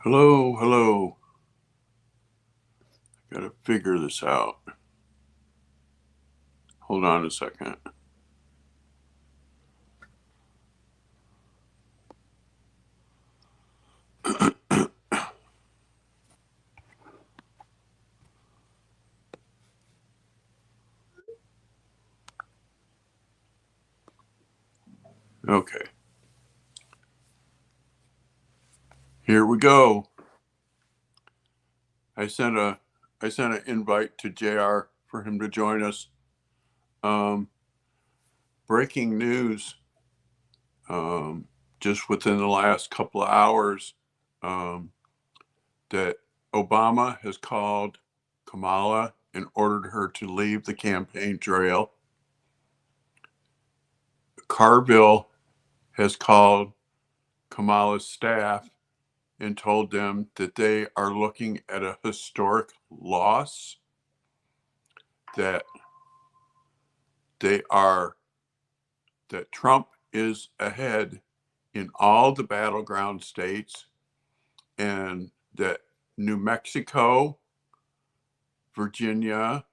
Hello, hello. Gotta figure this out. Hold on a second. Okay, here we go. I sent an invite to JR for him to join us. Um, Breaking news, just within the last couple of hours, um, that Obama has called Kamala and ordered her to leave the campaign trail. Carville has called Kamala's staff and told them that they are looking at a historic loss, that they are that Trump is ahead in all the battleground states, and that New Mexico, Virginia,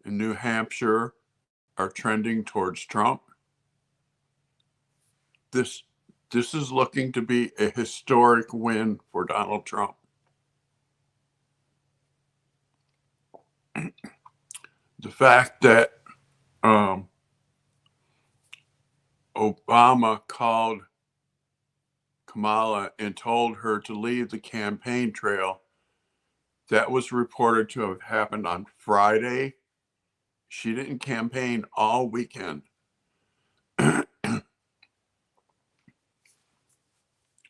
and New Hampshire are trending towards Trump. This this is looking to be a historic win for Donald Trump. The fact that um, Obama called Kamala and told her to leave the campaign trail, that was reported to have happened on Friday. She didn't campaign all weekend.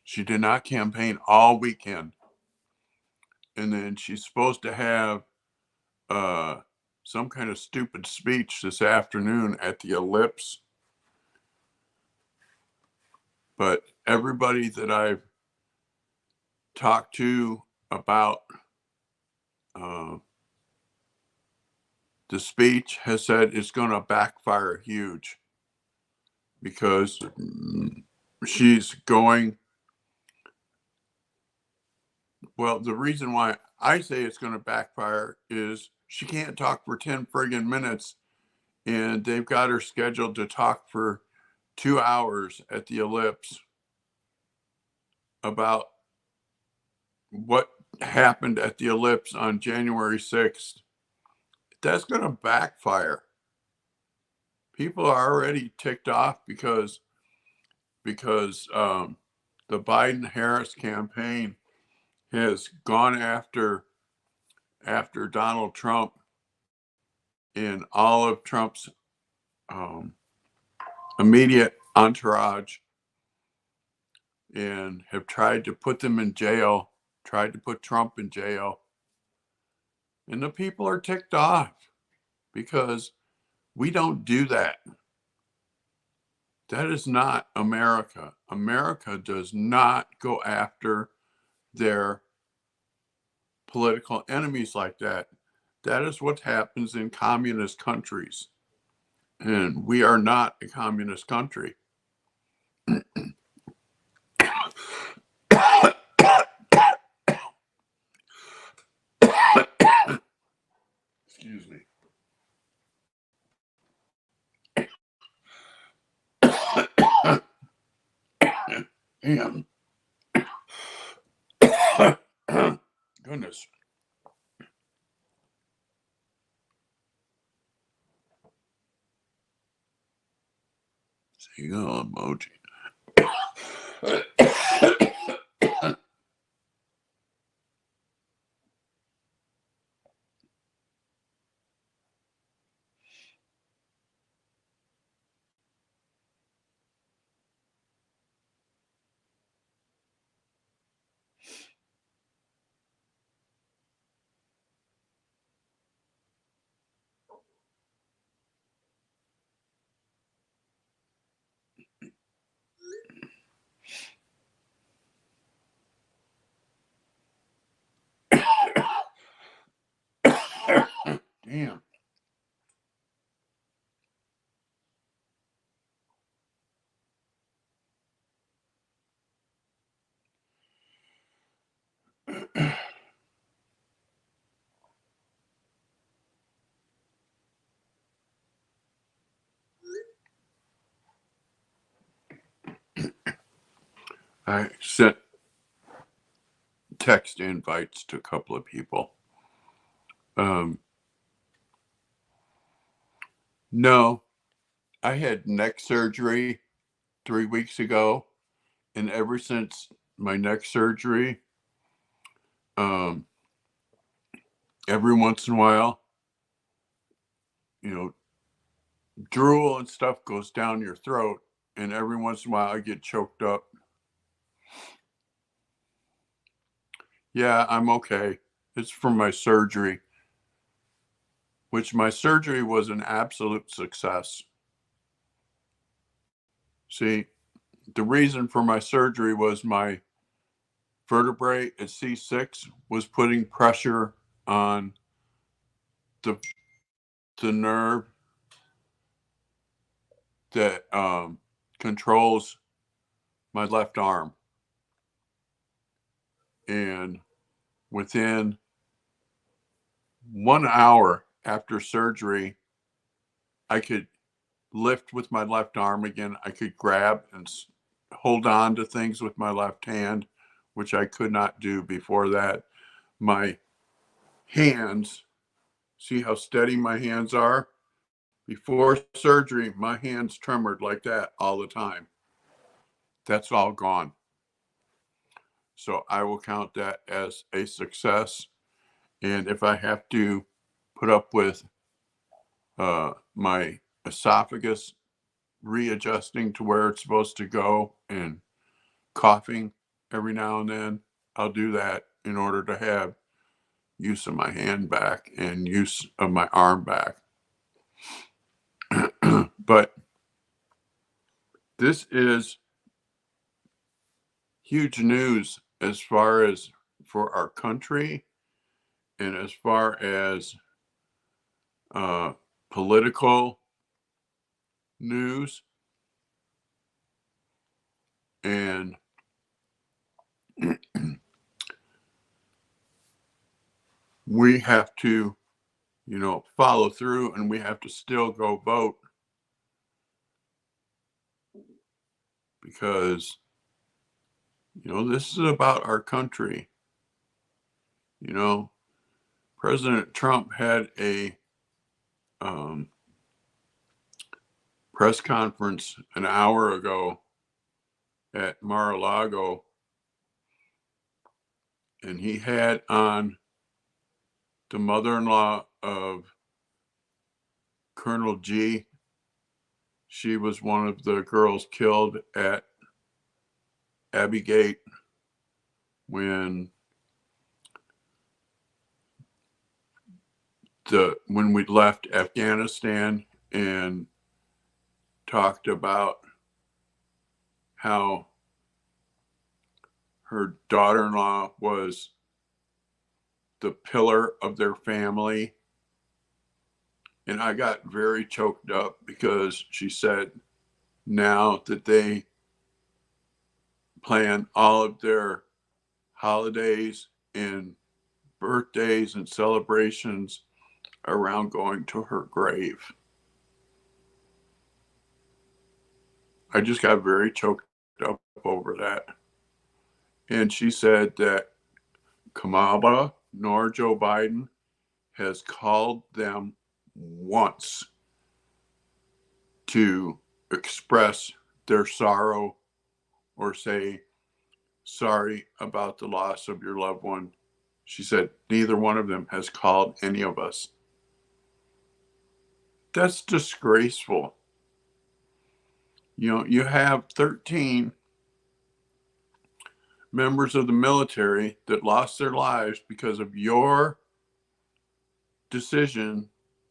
She did not campaign all weekend. And then she's supposed to have uh, some kind of stupid speech this afternoon at the Ellipse. But everybody that I've talked to about uh, the speech has said it's going to backfire huge because she's going. Well, the reason why I say it's going to backfire is she can't talk for 10 friggin' minutes, and they've got her scheduled to talk for 2 hours at the Ellipse about what happened at the Ellipse on January 6th. That's going to backfire. People are already ticked off because the Biden Harris campaign has gone after Donald Trump and all of Trump's um, immediate entourage, and have tried to put them in jail, tried to put Trump in jail. And the people are ticked off because we don't do that. That is not America. America does not go after their political enemies like that. That is what happens in communist countries. And we are not a communist country. Excuse me. And goodness. Seagull emoji. I sent text invites to a couple of people. No, I had neck surgery 3 weeks ago, and ever since my neck surgery, um, every once in a while, you know, drool and stuff goes down your throat, and every once in a while I get choked up. Yeah, I'm okay. It's from my surgery, which my surgery was an absolute success. See, the reason for my surgery was my vertebrae at C6 was putting pressure on the the nerve that controls my left arm. And within 1 hour after surgery, I could lift with my left arm again. I could grab and hold on to things with my left hand, which I could not do before that. My hands, see how steady my hands are? Before surgery, my hands tremored like that all the time. That's all gone. So I will count that as a success. And if I have to put up with my esophagus readjusting to where it's supposed to go and coughing every now and then, I'll do that in order to have use of my hand back and use of my arm back. But this is huge news as far as for our country and as far as political news. And we have to, follow through, and we have to still go vote because, this is about our country. President Trump had a press conference an hour ago at Mar-a-Lago, and he had on the mother-in-law of Colonel G. She was one of the girls killed at Abbey Gate when we left Afghanistan, and talked about how her daughter-in-law was the pillar of their family. And I got very choked up because she said now that they plan all of their holidays and birthdays and celebrations around going to her grave. I just got very choked up over that. And she said that Kamala nor Joe Biden has called them once to express their sorrow or say sorry about the loss of your loved one. She said neither one of them has called any of us. That's disgraceful. You have 13 members of the military that lost their lives because of your decision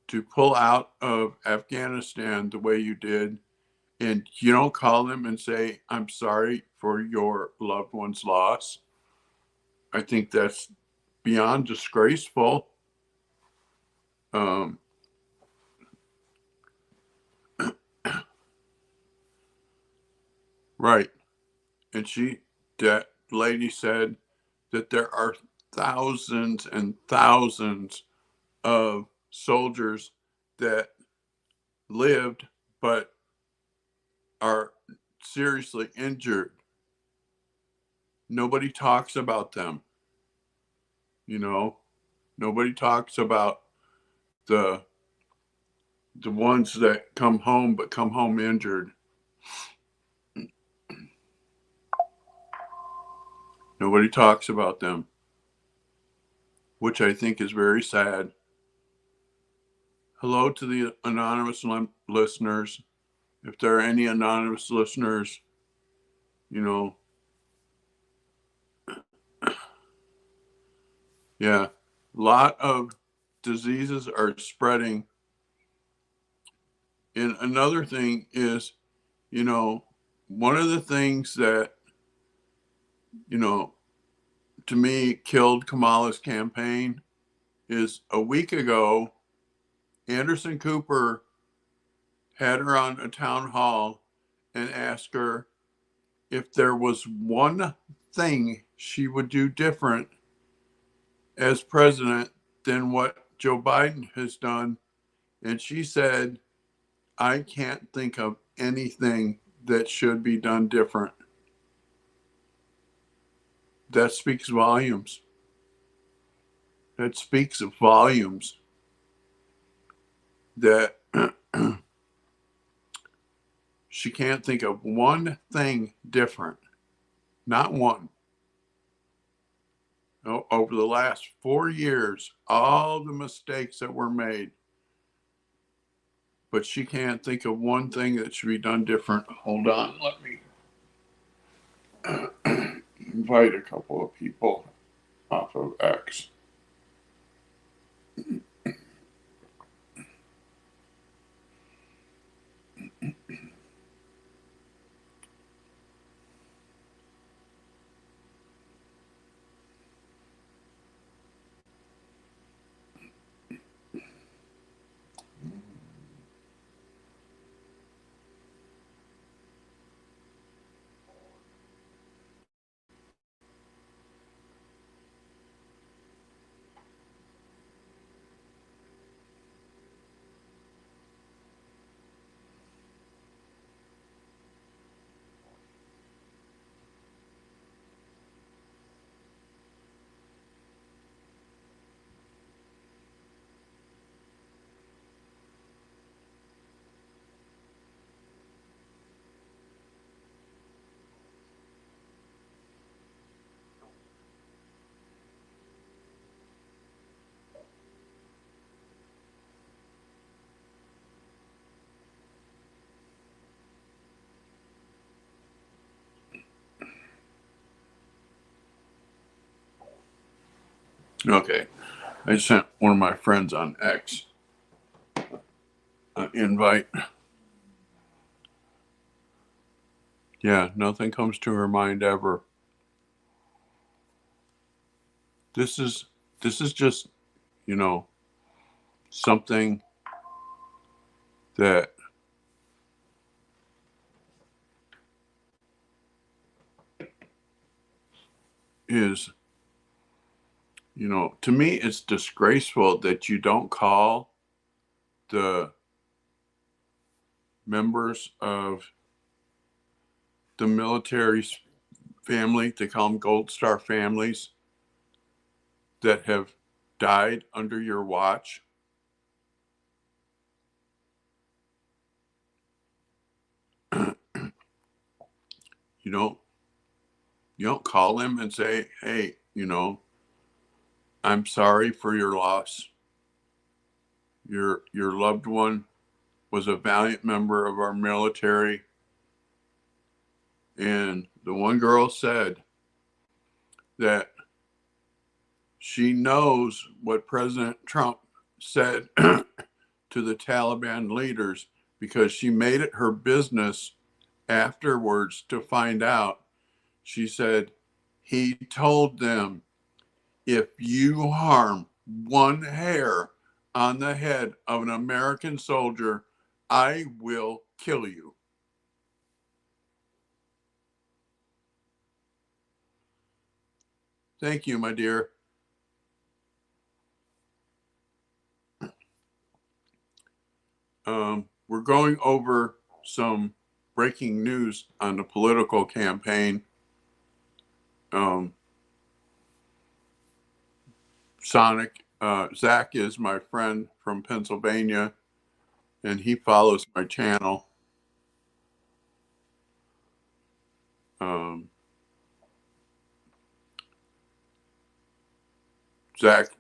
to pull out of Afghanistan the way you did, and you don't call them and say, I'm sorry for your loved one's loss. I think that's beyond disgraceful. Right. And that lady said that there are thousands and thousands of soldiers that lived but are seriously injured nobody talks about them. You know, nobody talks about the ones that come home but come home injured. Nobody talks about them, which I think is very sad. Hello to the anonymous listeners. If there are any anonymous listeners, you know, yeah, a lot of diseases are spreading. And another thing is, you know, one of the things that, you know, to me killed Kamala's campaign is a week ago, Anderson Cooper had her on a town hall and asked her if there was one thing she would do different as president than what Joe Biden has done. And she said, I can't think of anything that should be done different. That speaks volumes. That speaks of volumes that she can't think of one thing different. Not one. Over the last 4 years, all the mistakes that were made, but she can't think of one thing that should be done different. Hold on, let me invite a couple of people off of X. Okay, I sent one of my friends on X an invite. Yeah, nothing comes to her mind ever. This is just, you know, something that is, you know, to me, it's disgraceful that you don't call the members of the military family, they call them Gold Star families, that have died under your watch. You don't call them and say, hey, you know, I'm sorry for your loss. Your loved one was a valiant member of our military. And the one girl said that she knows what President Trump said to the Taliban leaders because she made it her business afterwards to find out. She said, he told them, if you harm one hair on the head of an American soldier, I will kill you. Thank you, my dear. We're going over some breaking news on the political campaign. Um, Sonic, Zach is my friend from Pennsylvania, and he follows my channel. Um,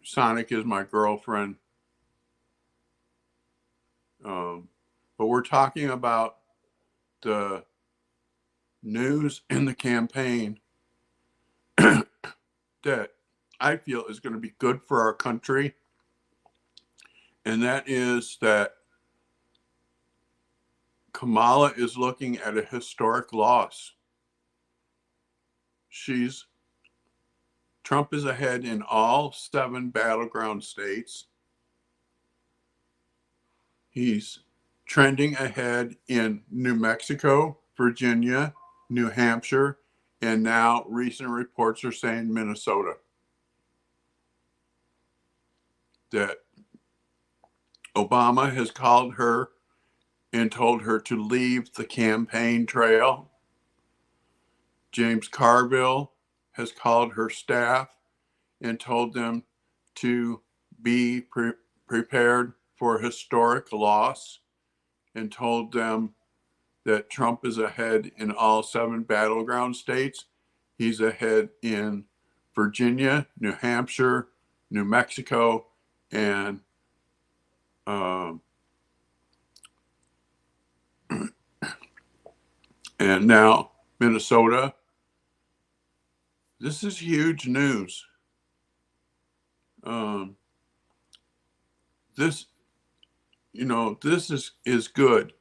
Sonic is my girlfriend. But we're talking about the news in the campaign that I feel is going to be good for our country. And that is that Kamala is looking at a historic loss. Trump is ahead in all 7 battleground states. He's trending ahead in New Mexico, Virginia, New Hampshire, and now recent reports are saying Minnesota. That Obama has called her and told her to leave the campaign trail. James Carville has called her staff and told them to be prepared for historic loss, and told them that Trump is ahead in all 7 battleground states. He's ahead in Virginia, New Hampshire, New Mexico, and now Minnesota. This is huge news. This is good,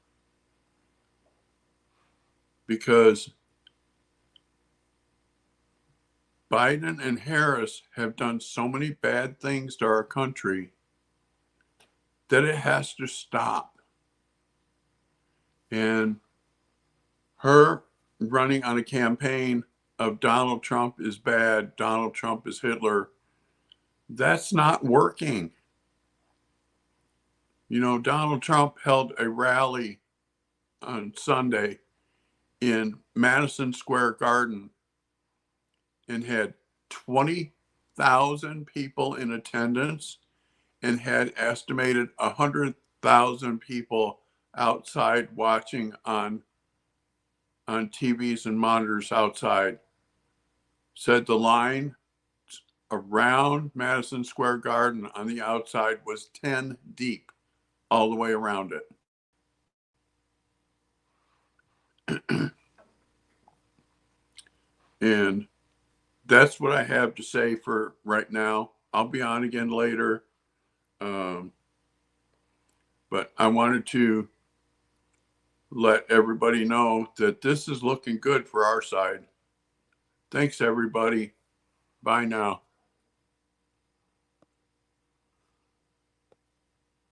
because Biden and Harris have done so many bad things to our country that it has to stop. And her running on a campaign of Donald Trump is bad, Donald Trump is Hitler, that's not working. Donald Trump held a rally on Sunday in Madison Square Garden and had 20,000 people in attendance and had estimated 100,000 people outside watching on TVs and monitors outside. Said the line around Madison Square Garden on the outside was 10 deep all the way around it. And that's what I have to say for right now. I'll be on again later. But I wanted to let everybody know that this is looking good for our side. Thanks, everybody. Bye now.